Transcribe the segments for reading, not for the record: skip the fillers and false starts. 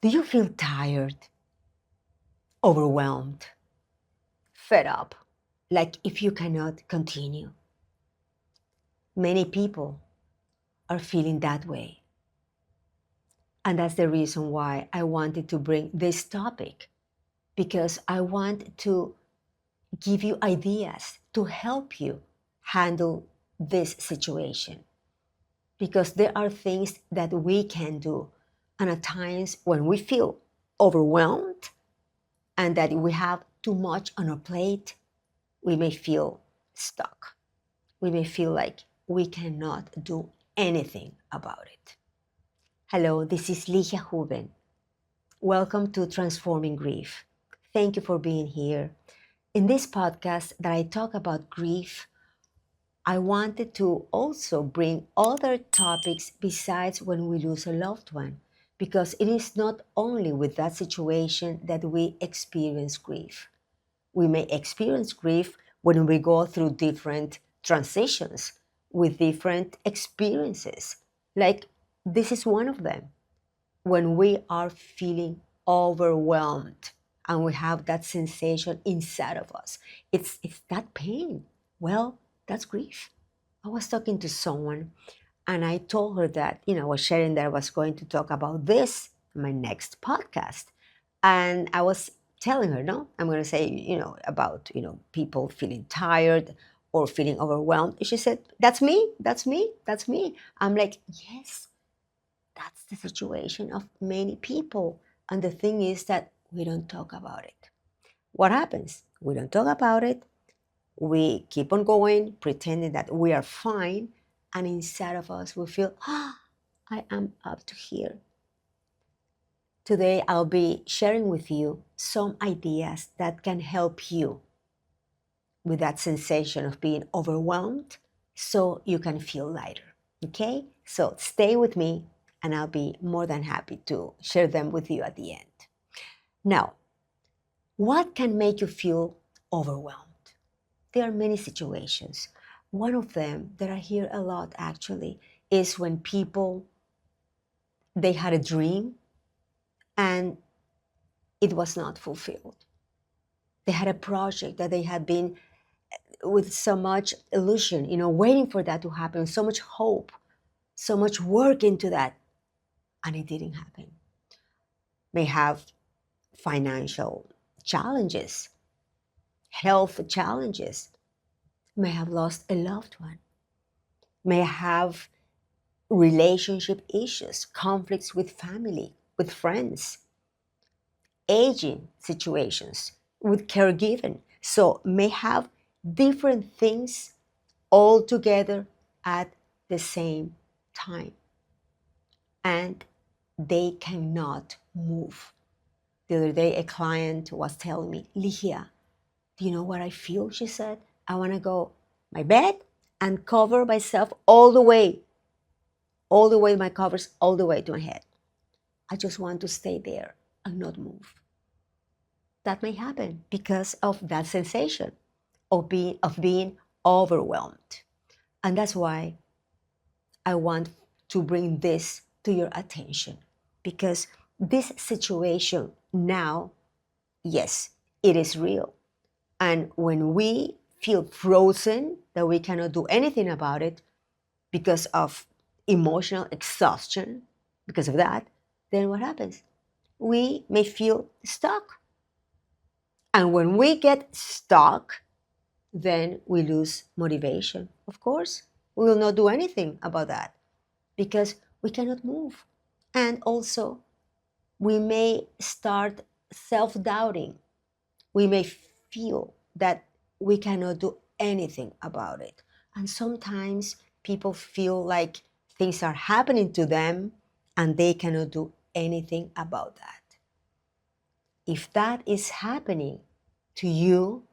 Do you feel tired, overwhelmed, fed up, like if you cannot continue? Many people are feeling that way. And that's the reason why I wanted to bring this topic, because I want to give you ideas to help you handle this situation. Because there are things that we can do. And at times when we feel overwhelmed and that we have too much on our plate, we may feel stuck. We may feel like we cannot do anything about it. Hello, this is Ligia Huben. Welcome to Transforming Grief. Thank you for being here. In this podcast that I talk about grief, I wanted to also bring other topics besides when we lose a loved one, because it is not only with that situation that we experience grief. We may experience grief when we go through different transitions with different experiences. Like this is one of them. When we are feeling overwhelmed and we have that sensation inside of us, it's that pain. Well, that's grief. I was talking to someone and I told her that, I was sharing that I was going to talk about this in my next podcast. And I was telling her, no, I'm going to say, about, people feeling tired or feeling overwhelmed. She said, that's me, that's me, that's me. I'm like, yes, that's the situation of many people. And the thing is that we don't talk about it. What happens? We don't talk about it. We keep on going, pretending that we are fine. And inside of us, we feel, I am up to here. Today, I'll be sharing with you some ideas that can help you with that sensation of being overwhelmed so you can feel lighter. Okay? So stay with me and I'll be more than happy to share them with you at the end. Now, what can make you feel overwhelmed? There are many situations. One of them that I hear a lot actually is when people, they had a dream and it was not fulfilled. They had a project that they had been with so much illusion, waiting for that to happen, so much hope, so much work into that, and it didn't happen. May have financial challenges, health challenges, may have lost a loved one, may have relationship issues, conflicts with family, with friends, aging situations, with caregiving. So may have different things all together at the same time. And they cannot move. The other day, a client was telling me, Ligia, do you know what I feel? She said, I want to go my bed and cover myself all the way, my covers all the way to my head. I just want to stay there and not move. That may happen because of that sensation of being overwhelmed. And that's why I want to bring this to your attention, because this situation now, yes, it is real. And when we feel frozen, that we cannot do anything about it because of emotional exhaustion, because of that, then what happens? We may feel stuck. And when we get stuck, then we lose motivation. Of course, we will not do anything about that because we cannot move. And also, we may start self-doubting. We may feel that we cannot do anything about it. And sometimes people feel like things are happening to them and they cannot do anything about that. If that is happening to you,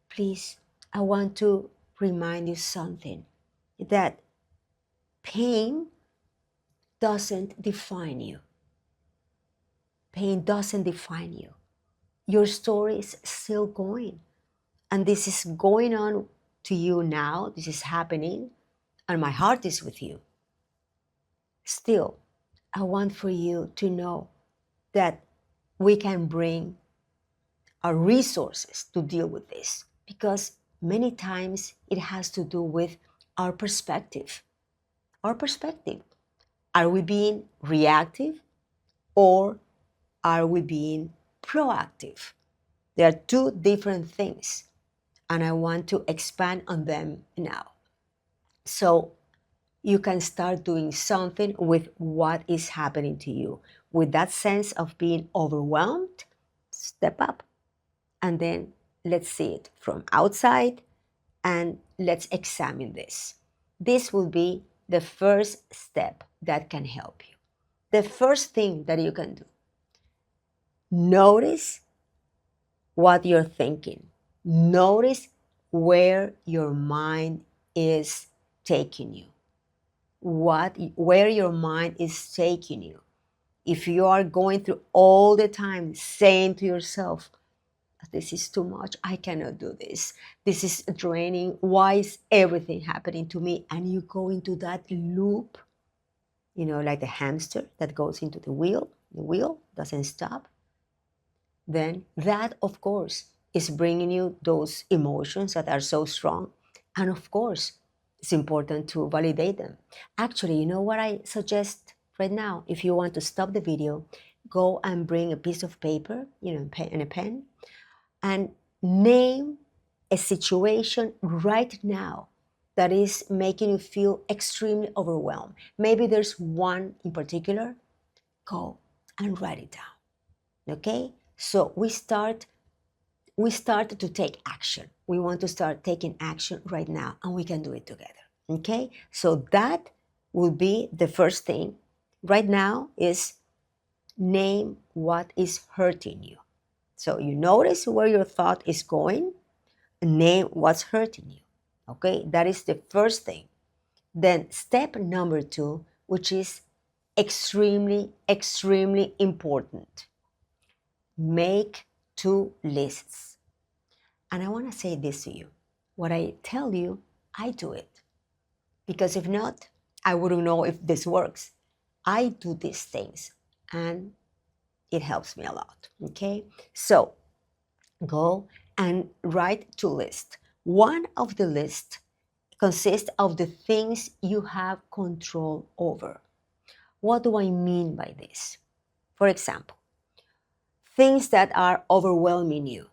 please, I want to remind you something, that pain doesn't define you. Pain doesn't define you. Your story is still going. And this is going on to you now. This is happening. And my heart is with you. Still, I want for you to know that we can bring our resources to deal with this, because many times it has to do with our perspective. Our perspective. Are we being reactive or are we being proactive? There are two different things, and I want to expand on them now. So you can start doing something with what is happening to you. With that sense of being overwhelmed, step up. And then let's see it from outside and let's examine this. This will be the first step that can help you. The first thing that you can do, notice what you're thinking. Notice where your mind is taking you. Where your mind is taking you. If you are going through all the time saying to yourself, this is too much, I cannot do this, this is draining, why is everything happening to me? And you go into that loop, like the hamster that goes into the wheel doesn't stop. Then that, of course, is bringing you those emotions that are so strong. And of course, it's important to validate them. Actually, you know what I suggest right now? If you want to stop the video, go and bring a piece of paper, and a pen, and name a situation right now that is making you feel extremely overwhelmed. Maybe there's one in particular. Go and write it down. Okay? So we start to take action. We want to start taking action right now, and we can do it together. Okay? So that will be the first thing right now, is name what is hurting you. So you notice where your thought is going, name what's hurting you. Okay? That is the first thing. Then step number 2, which is extremely, extremely important. Make 2 lists. And I want to say this to you. What I tell you, I do it. Because if not, I wouldn't know if this works. I do these things and it helps me a lot. Okay? So go and write 2 lists. One of the lists consists of the things you have control over. What do I mean by this? For example, things that are overwhelming you.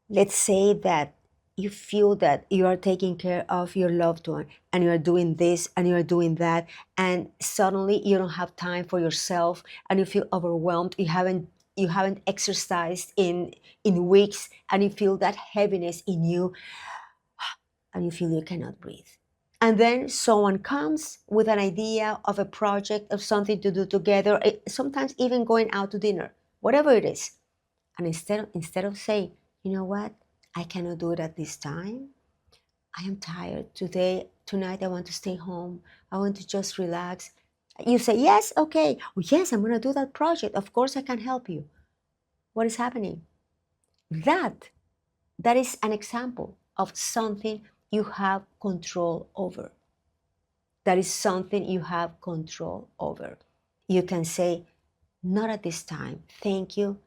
Let's say that you feel that you are taking care of your loved one and you are doing this and you are doing that, and suddenly you don't have time for yourself and you feel overwhelmed. You haven't exercised in weeks, and you feel that heaviness in you, and you feel you cannot breathe. And then someone comes with an idea of a project, of something to do together, sometimes even going out to dinner, whatever it is. And instead of saying, you know what, I cannot do it at this time, I am tired tonight I want to stay home, I want to just relax. You say, yes, okay, oh, yes, I'm going to do that project, of course I can help you. What is happening? That is an example of something you have control over. That is something you have control over. You can say, not at this time, thank you,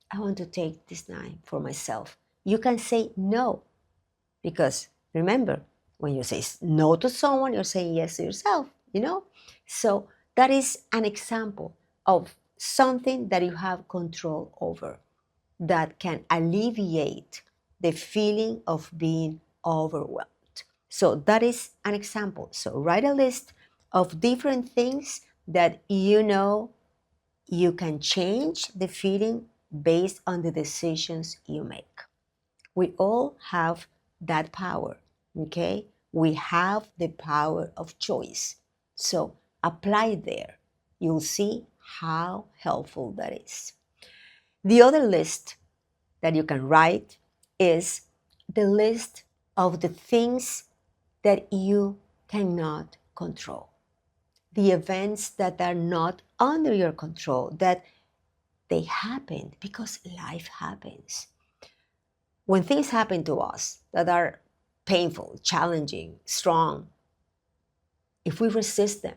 I want to take this time for myself. You can say no, because remember, when you say no to someone, you're saying yes to yourself, So that is an example of something that you have control over, that can alleviate the feeling of being overwhelmed. So that is an example. So write a list of different things that you can change the feeling based on the decisions you make. We all have that power, okay? We have the power of choice. So apply it there. You'll see how helpful that is. The other list that you can write is the list of the things that you cannot control. The events that are not under your control, that they happen because life happens. When things happen to us that are painful, challenging, strong, if we resist them,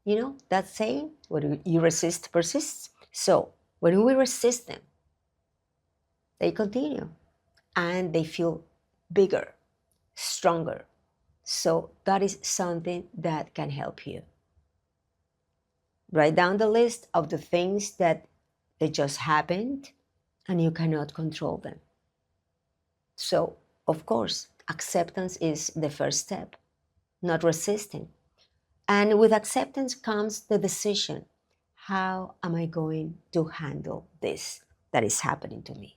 You know that saying, what you resist persists. So when we resist them, they continue and they feel bigger, stronger. So that is something that can help you. Write down the list of the things that they just happened and you cannot control them. So, of course, acceptance is the first step, not resisting. And with acceptance comes the decision: how am I going to handle this that is happening to me?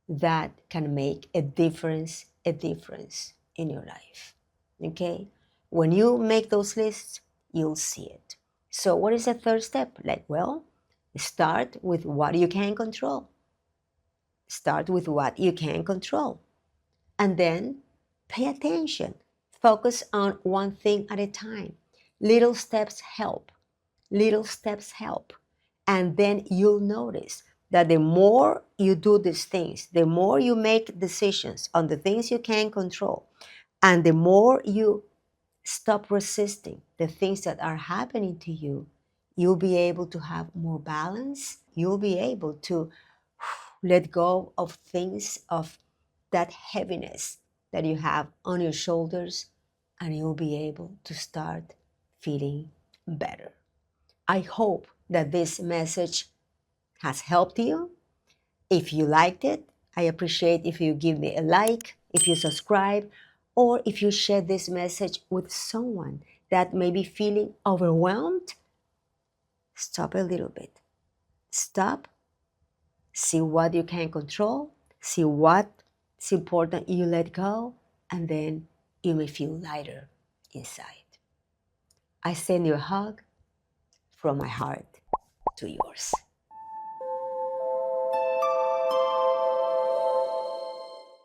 That can make a difference in your life. Okay? When you make those lists, you'll see it. So, what is the third step? Like, well, start with what you can control. Start with what you can control. And then pay attention. Focus on one thing at a time. Little steps help. Little steps help. And then you'll notice that the more you do these things, the more you make decisions on the things you can control, and the more you stop resisting the things that are happening to you, you'll be able to have more balance. You'll be able to let go of things, of that heaviness that you have on your shoulders, and you'll be able to start feeling better. I hope that this message has helped you. If you liked it, I appreciate if you give me a like, if you subscribe, or if you share this message with someone that may be feeling overwhelmed. Stop a little bit. Stop, see what you can control, see what's important you let go, and then you may feel lighter inside. I send you a hug from my heart to yours.